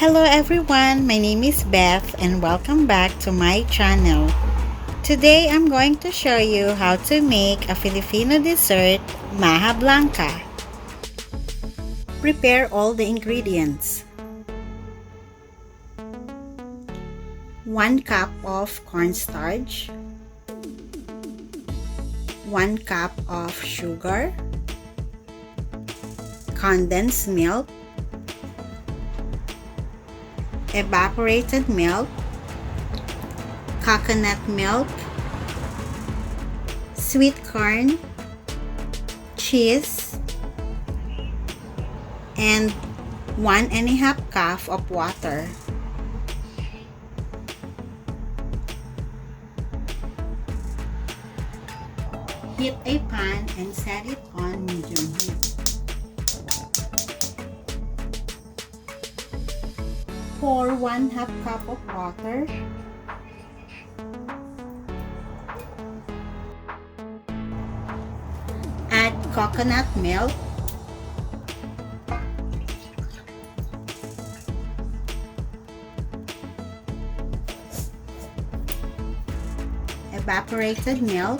Hello everyone, my name is Beth and welcome back to my channel. Today I'm going to show you how to make a Filipino dessert, Maja Blanca. Prepare all the ingredients. 1 cup of cornstarch, 1 cup of sugar, condensed milk, evaporated milk, coconut milk, sweet corn, cheese, and 1½ cup of water. Heat a pan and set it on medium heat. Pour 1/2 cup of water. Add coconut milk. Evaporated milk.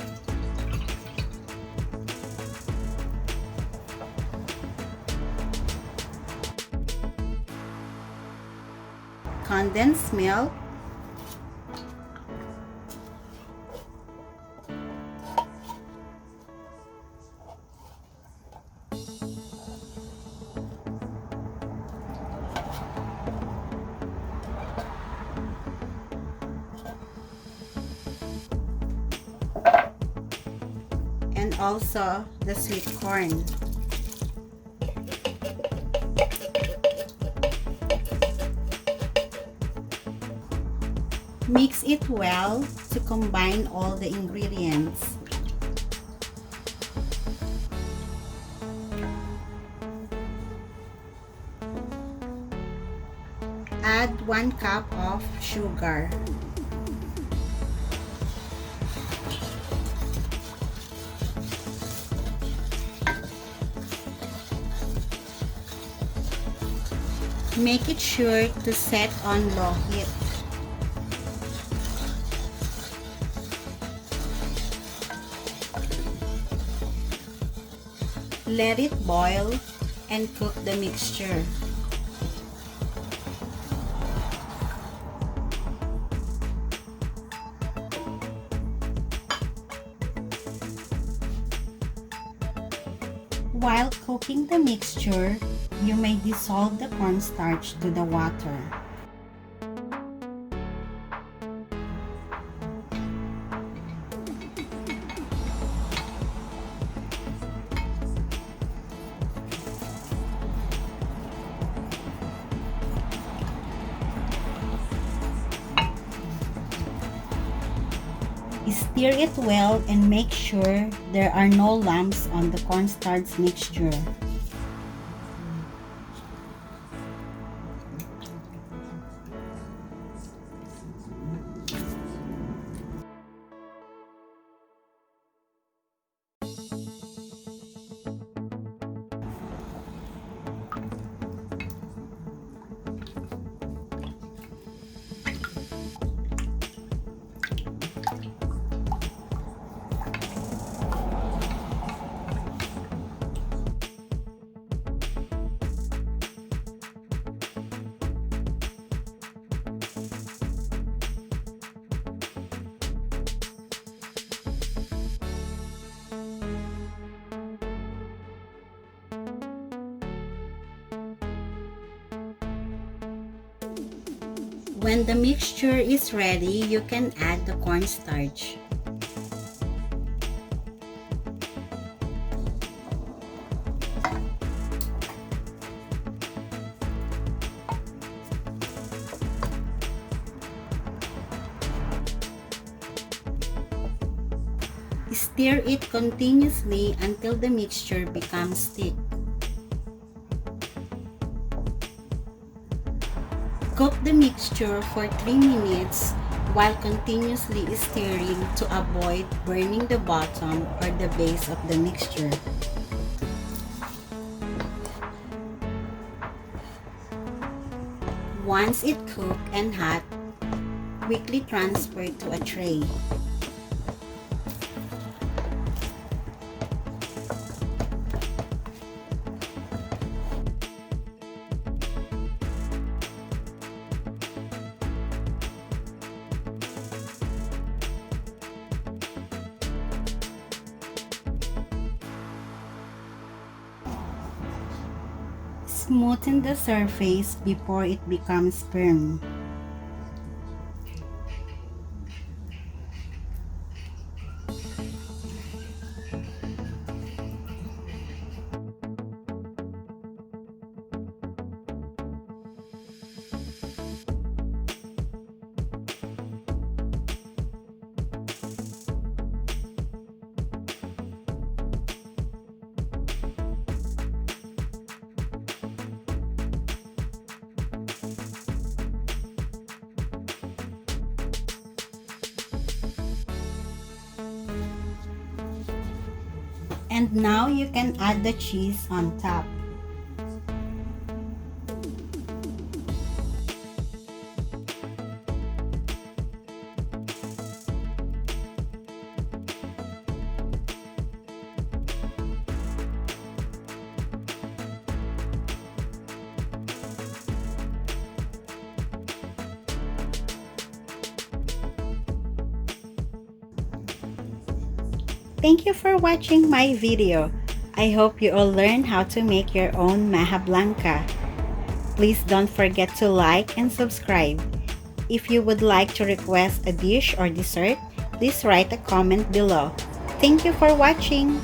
Condensed milk, and also the sweet corn. Mix it well to combine all the ingredients. Add 1 cup of sugar. Make it sure to set on low heat. Let it boil and cook the mixture. While cooking the mixture, you may dissolve the cornstarch to the water. Stir it well and make sure there are no lumps on the cornstarch mixture. When the mixture is ready, you can add the cornstarch. Stir it continuously until the mixture becomes thick. Cook the mixture for 3 minutes while continuously stirring to avoid burning the bottom or the base of the mixture. Once it cooked and hot, quickly transfer to a tray. Smoothen the surface before it becomes firm. And now you can add the cheese on top. Thank you for watching my video. I hope you all learned how to make your own Maja Blanca. Please don't forget to like and subscribe. If you would like to request a dish or dessert, please write a comment below. Thank you for watching.